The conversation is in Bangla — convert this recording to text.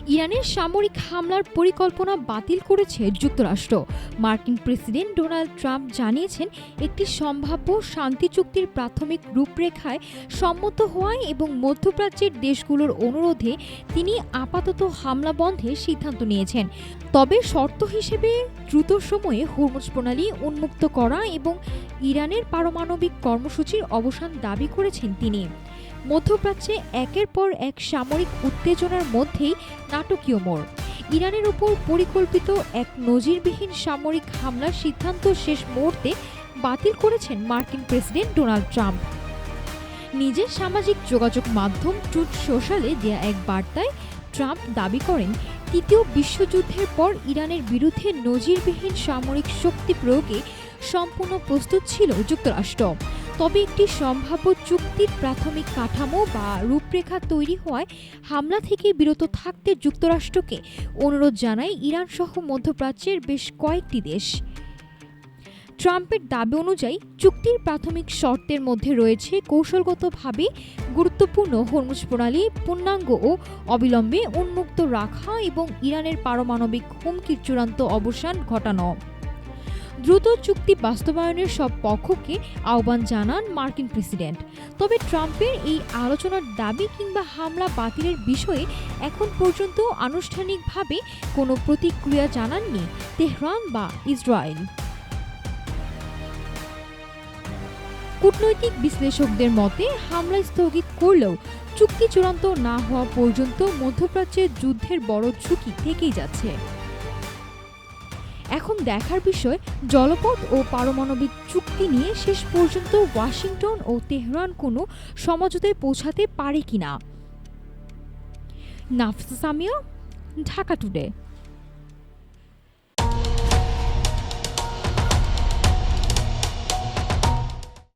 ইরানের সামরিক হামলার পরিকল্পনা বাতিল করেছে যুক্তরাষ্ট্র। মার্কিন প্রেসিডেন্ট ডোনাল্ড ট্রাম্প জানিয়েছেন, একটি সম্ভাব্য শান্তি চুক্তির প্রাথমিক রূপরেখায় সম্মত হওয়ায় এবং মধ্যপ্রাচ্যের দেশগুলোর অনুরোধে তিনি আপাতত হামলা বন্ধের সিদ্ধান্ত নিয়েছেন। তবে শর্ত হিসেবে দ্রুত সময়ে হরমুজ প্রণালী উন্মুক্ত করা এবং ইরানের পারমাণবিক কর্মসূচির অবসান দাবি করেছেন তিনি। মধ্যপ্রাচ্যে একের পর এক সামরিক উত্তেজনার মধ্যেই নাটকীয় মোড়। ইরানের উপর পরিকল্পিত এক নজিরবিহীন সামরিক হামলার সিদ্ধান্ত শেষ মুহূর্তে বাতিল করেছেন মার্কিন প্রেসিডেন্ট ডোনাল্ড ট্রাম্প। নিজের সামাজিক যোগাযোগ মাধ্যম ট্রুথ সোশ্যালে দেয়া এক বার্তায় ট্রাম্প দাবি করেন, তৃতীয় বিশ্বযুদ্ধের পর ইরানের বিরুদ্ধে নজিরবিহীন সামরিক শক্তি প্রয়োগে সম্পূর্ণ প্রস্তুত ছিল যুক্তরাষ্ট্র। তবে একটি সম্ভাব্য চুক্তির প্রাথমিক কাঠামো বা রূপরেখা তৈরি হওয়ায় হামলা থেকে বিরত থাকতে যুক্তরাষ্ট্রকে অনুরোধ জানায় ইরান সহ মধ্যপ্রাচ্যের বেশ কয়েকটি দেশ। ট্রাম্পের দাবি অনুযায়ী চুক্তির প্রাথমিক শর্তের মধ্যে রয়েছে কৌশলগতভাবে গুরুত্বপূর্ণ হরমুজ প্রণালী পূর্ণাঙ্গ ও অবিলম্বে উন্মুক্ত রাখা এবং ইরানের পারমাণবিক হুমকির চূড়ান্ত অবসান ঘটানো। দ্রুত চুক্তি বাস্তবায়নের সব পক্ষকে আহ্বান জানান মার্কিন প্রেসিডেন্ট। তবে ট্রাম্পের এই আলোচনার দাবি কিংবা হামলা বাতিলের বিষয়ে এখন পর্যন্ত আনুষ্ঠানিকভাবে কোনো প্রতিক্রিয়া জানাননি তেহরান বা ইসরায়েল। কূটনৈতিক বিশ্লেষকদের মতে, হামলা স্থগিত করলেও চুক্তি চূড়ান্ত না হওয়া পর্যন্ত মধ্যপ্রাচ্যের যুদ্ধের বড় ঝুঁকি থেকেই যাচ্ছে। এখন দেখার বিষয়, জলপথ ও পারমাণবিক চুক্তি নিয়ে শেষ পর্যন্ত ওয়াশিংটন ও তেহরান কোনো সমঝোতায় পৌঁছাতে পারে কিনা। নাফিসা সামিয়া, ঢাকা টুডে।